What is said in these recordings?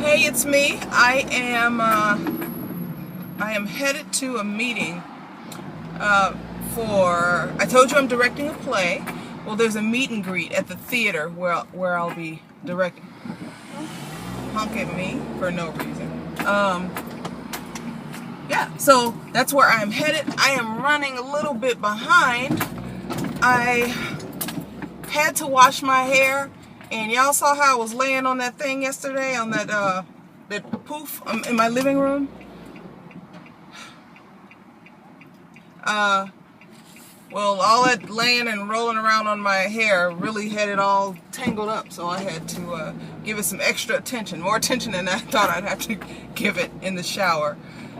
Hey, it's me. I am headed to a meeting I told you I'm directing a play. Well, there's a meet and greet at the theater where I'll be directing. Honk at me for no reason. Yeah, so that's where I'm headed. I am running a little bit behind. I had to wash my hair, and y'all saw how I was laying on that thing yesterday, on that poof in my living room. Well, all that laying and rolling around on my hair really had it all tangled up, so I had to give it some extra attention, more attention than I thought I'd have to give it in the shower.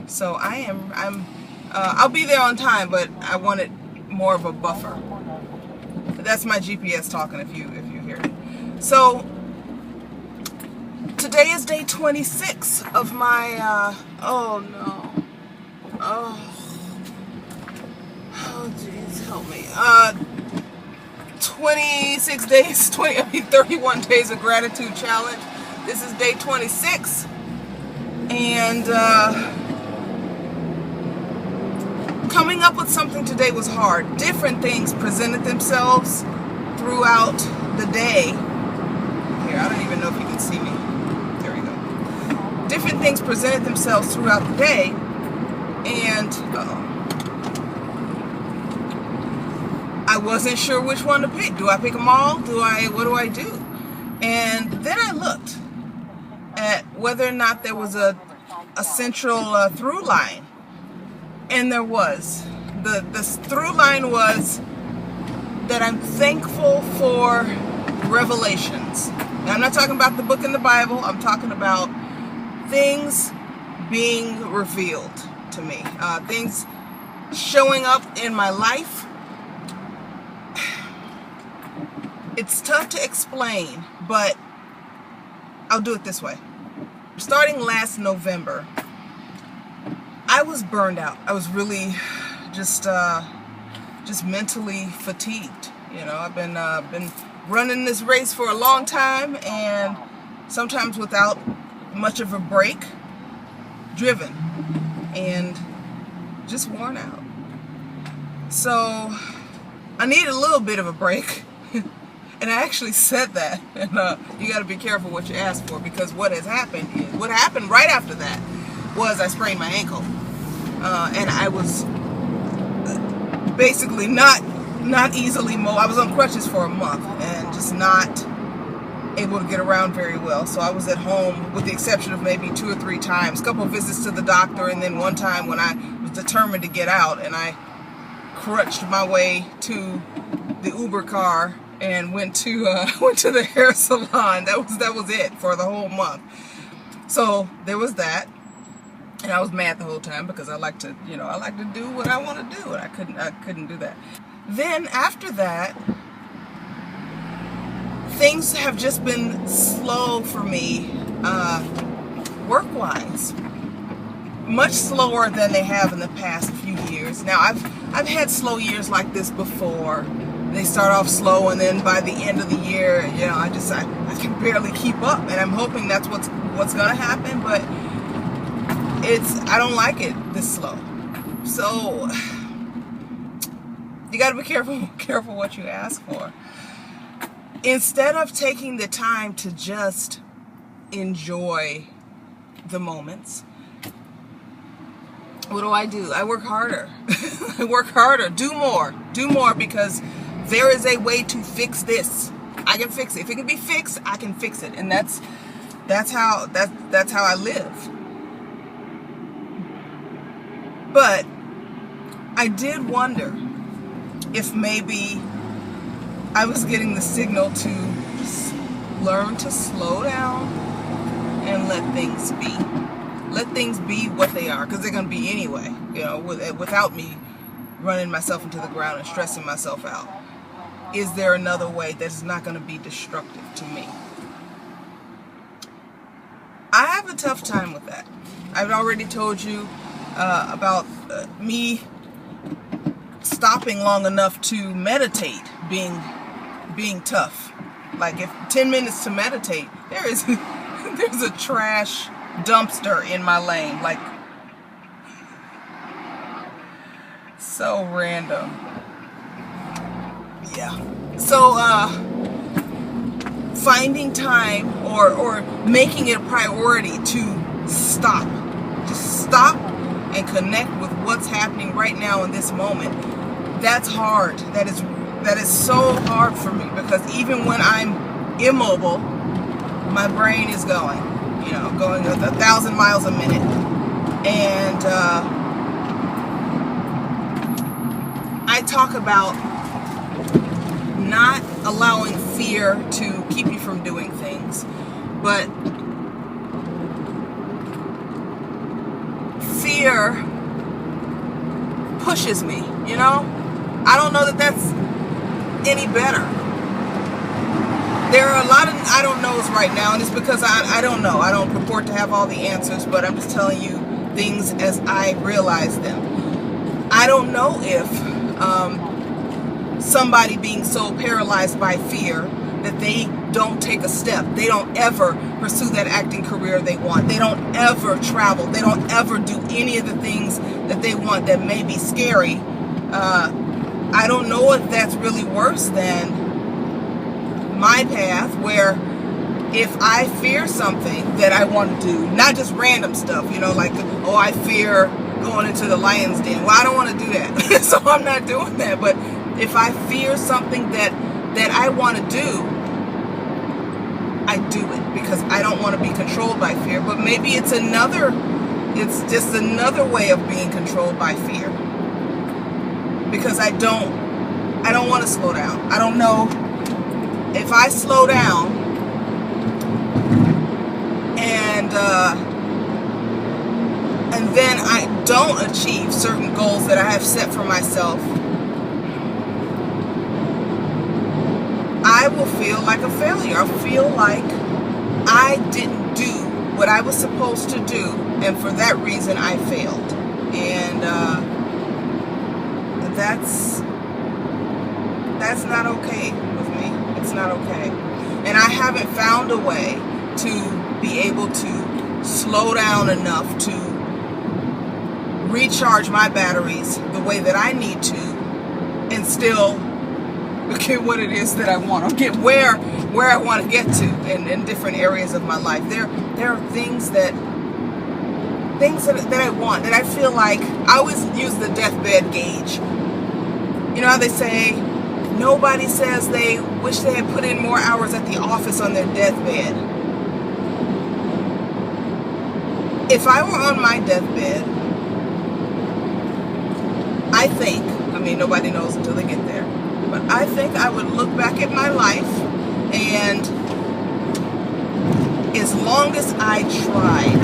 So I'll be there on time, but I wanted more of a buffer. That's my GPS talking if you hear it. So today is day 26 of my oh no. Oh geez, help me. 26 days, 31 days of gratitude challenge. This is day 26. And coming up with something today was hard. Different things presented themselves throughout the day. Here, I don't even know if you can see me. There we go. Different things presented themselves throughout the day. And I wasn't sure which one to pick. Do I pick them all? What do I do? And then I looked at whether or not there was a central through line. And there was. The through line was that I'm thankful for revelations. Now, I'm not talking about the book in the Bible. I'm talking about things being revealed to me. Things showing up in my life. It's tough to explain, but I'll do it this way. Starting last November, I was burned out. I was really just mentally fatigued. You know, I've been running this race for a long time, and sometimes without much of a break, driven and just worn out. So I need a little bit of a break. And I actually said that, and you got to be careful what you ask for, because what happened right after that was I sprained my ankle, and I was basically not easily mobile. I was on crutches for a month and just not able to get around very well. So I was at home, with the exception of maybe 2 or 3 times, a couple of visits to the doctor, and then one time when I was determined to get out, and I crutched my way to the Uber car and went to the hair salon. That was it for the whole month. So there was that, and I was mad the whole time because I like to do what I want to do, and I couldn't do that. Then after that, things have just been slow for me, work-wise. Much slower than they have in the past few years. Now I've had slow years like this before. They start off slow, and then by the end of the year, you know, I can barely keep up, and I'm hoping that's what's gonna happen, but I don't like it this slow. So you got to be careful what you ask for. Instead of taking the time to just enjoy the moments, what do? I work harder. I work harder. Do more, because there is a way to fix this. I can fix it. If it can be fixed, I can fix it. And that's how I live. But I did wonder if maybe I was getting the signal to learn to slow down and let things be. Let things be what they are, because they're going to be anyway, you know, without me running myself into the ground and stressing myself out. Is there another way that's not going to be destructive to me? I have a tough time with that. I've already told you about me stopping long enough to meditate being tough. Like, if 10 minutes to meditate, there's a trash dumpster in my lane. Like, so random. Yeah. So, finding time or making it a priority to stop. Just stop and connect with what's happening right now in this moment. That's hard. That is so hard for me, because even when I'm immobile, my brain is going, going 1,000 miles a minute. And I talk about not allowing fear to keep you from doing things, but fear pushes me, I don't know that that's any better. There are a lot of I don't knows right now, and it's because I don't know. I don't purport to have all the answers, but I'm just telling you things as I realize them. I don't know if somebody being so paralyzed by fear that they don't take a step. They don't ever pursue that acting career they want. They don't ever travel. They don't ever do any of the things that they want that may be scary. I don't know if that's really worse than my path, where if I fear something that I want to do, not just random stuff, like, oh, I fear going into the lion's den. Well, I don't want to do that. So I'm not doing that. But if I fear something that I want to do, I do it because I don't want to be controlled by fear. But maybe it's just another way of being controlled by fear, because I don't want to slow down. I don't know if I slow down and then I don't achieve certain goals that I have set for myself, I will feel like a failure. I'll feel like I didn't do what I was supposed to do, and for that reason I failed. And that's not okay with me. It's not okay. And I haven't found a way to be able to slow down enough to recharge my batteries the way that I need to, and still get what it is that I want, or get where I want to get to in different areas of my life. There are things that I want, that I feel like I always use the deathbed gauge. You know how they say nobody says they wish they had put in more hours at the office on their deathbed. If I were on my deathbed, I think, nobody knows until they get there, but I think I would look back at my life, and as long as I tried,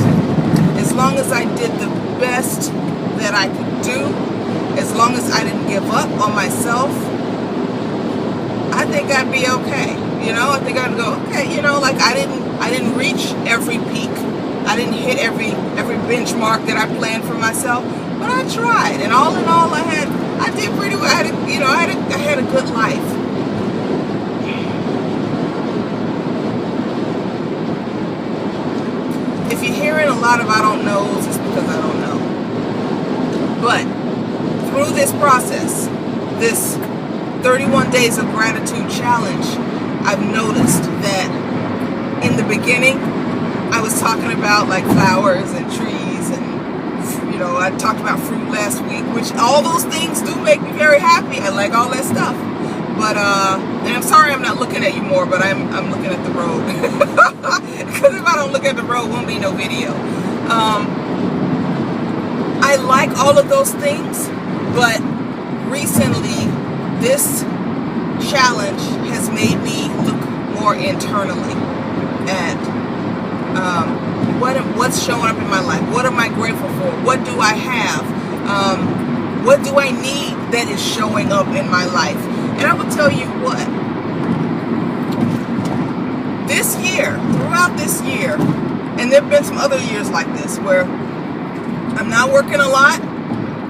as long as I did the best that I could do, as long as I didn't give up on myself, I think I'd be okay. I think I'd go, okay, like I didn't reach every peak. I didn't hit every benchmark that I planned for myself, but I tried, and all in all, I did pretty well. I had a good life. If you're hearing a lot of I don't knows, it's because I don't know. But through this process, this 31 Days of Gratitude Challenge, I've noticed that in the beginning, I was talking about like flowers and trees, and I talked about fruit last week, which all those things do make me very happy. I like all that stuff. But and I'm sorry I'm not looking at you more, but I'm looking at the road. Because if I don't look at the road, won't be no video. I like all of those things, but recently this challenge has made me look more internally at what's showing up in my life. What am I grateful for? What do I have? What do I need that is showing up in my life? And I will tell you what, this year, throughout this year, and there have been some other years like this where I'm not working a lot,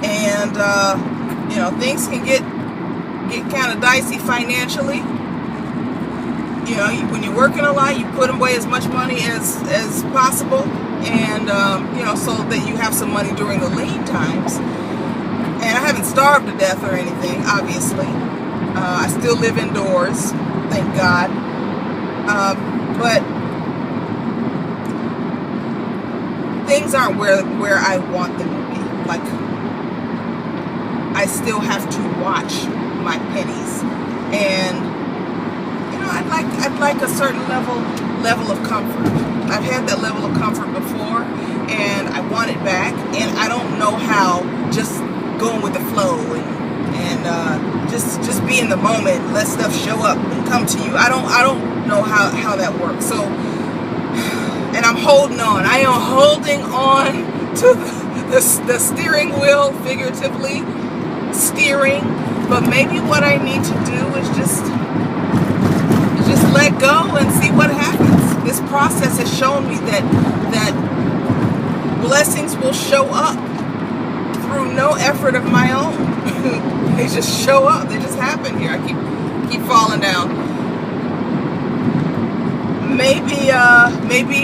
and things can get kind of dicey financially. You know, when you're working a lot, you put away as much money as possible, and you know, so that you have some money during the lean times. And I haven't starved to death or anything, obviously. I still live indoors, thank God. But things aren't where I want them to be. Like, I still have to watch my pennies, and you know, I'd like a certain level of comfort. I've had that level of comfort before, and I want it back. And I don't know how just going with the flow and just be in the moment, let stuff show up and come to you. I don't know how that works. So, and I'm holding on. I am holding on to the steering wheel, figuratively steering. But maybe what I need to do is just let go and see what happens. This process has shown me that blessings will show up through no effort of my own. They just show up. They just happen here. I keep falling down. Maybe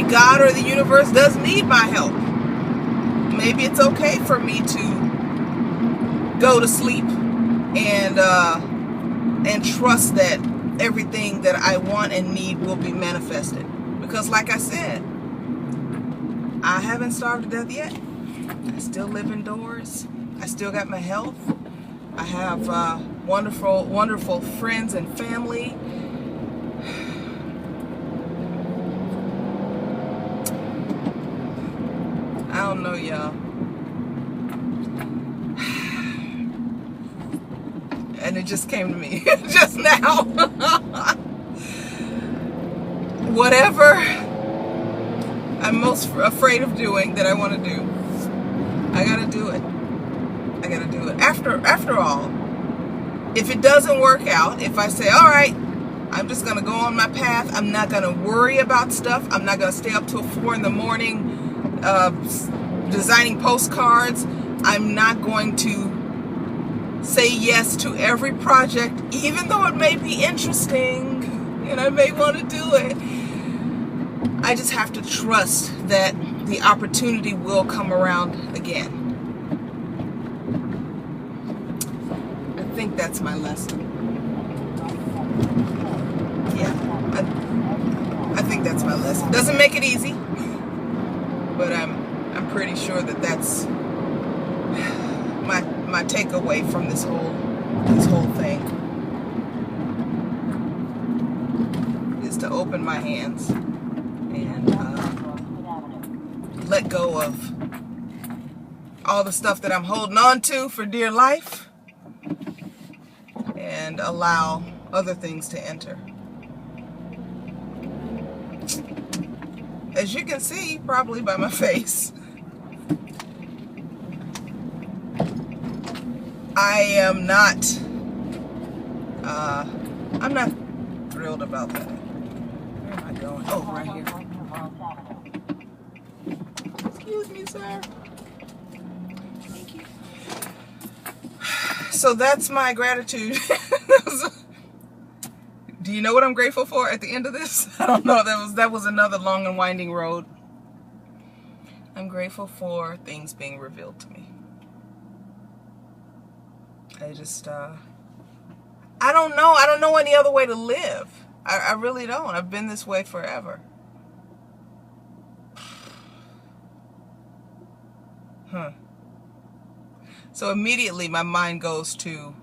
God or the universe does need my help. Maybe it's okay for me to go to sleep and trust that everything that I want and need will be manifested. Because like I said, I haven't starved to death yet. I still live indoors. I still got my health. I have wonderful, wonderful friends and family. I don't know, y'all. And it just came to me just now. Whatever I'm most afraid of doing that I want to do, I gotta do it. I gotta do it. After all, if it doesn't work out, if I say, all right, I'm just gonna go on my path, I'm not gonna worry about stuff, I'm not gonna stay up till 4 in the morning designing postcards, I'm not going to say yes to every project, even though it may be interesting and I may want to do it. I just have to trust that the opportunity will come around again. I think that's my lesson. Yeah, I think that's my lesson. Doesn't make it easy, but I'm pretty sure that that's my takeaway from this whole thing is to open my hands and let go of all the stuff that I'm holding on to for dear life and allow other things to enter. As you can see, probably by my face, I am not, I'm not thrilled about that. Where am I going? Oh, right here. Excuse me, sir. Thank you. So that's my gratitude. Do you know what I'm grateful for at the end of this? I don't know. That was another long and winding road. I'm grateful for things being revealed to me. I just, I don't know. I don't know any other way to live. I really don't. I've been this way forever. So immediately my mind goes to,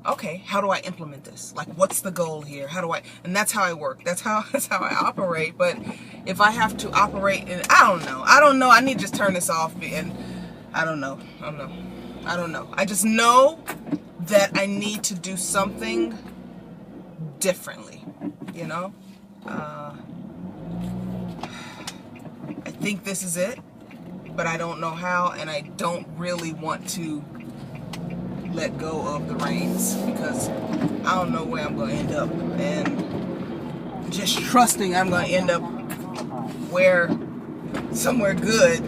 okay, how do I implement this? Like, what's the goal here? How do I, and that's how I work. That's how I operate. But if I have to operate in, I don't know. I need to just turn this off and I don't know. I just know that I need to do something differently, you know? I think this is it, but I don't know how, and I don't really want to let go of the reins because I don't know where I'm going to end up, and just trusting I'm going to end up somewhere good.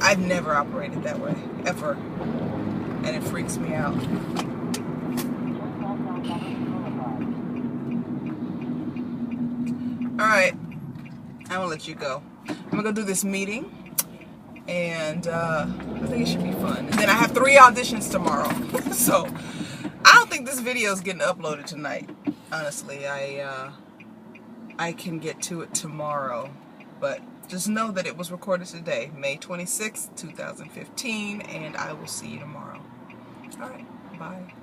I've never operated that way, ever, and it freaks me out. Alright, I'm gonna let you go. I'm gonna go do this meeting, and I think it should be fun. And then I have 3 auditions tomorrow. So I don't think this video is getting uploaded tonight. Honestly, I can get to it tomorrow, but just know that it was recorded today, May 26th, 2015, and I will see you tomorrow. Alright, bye.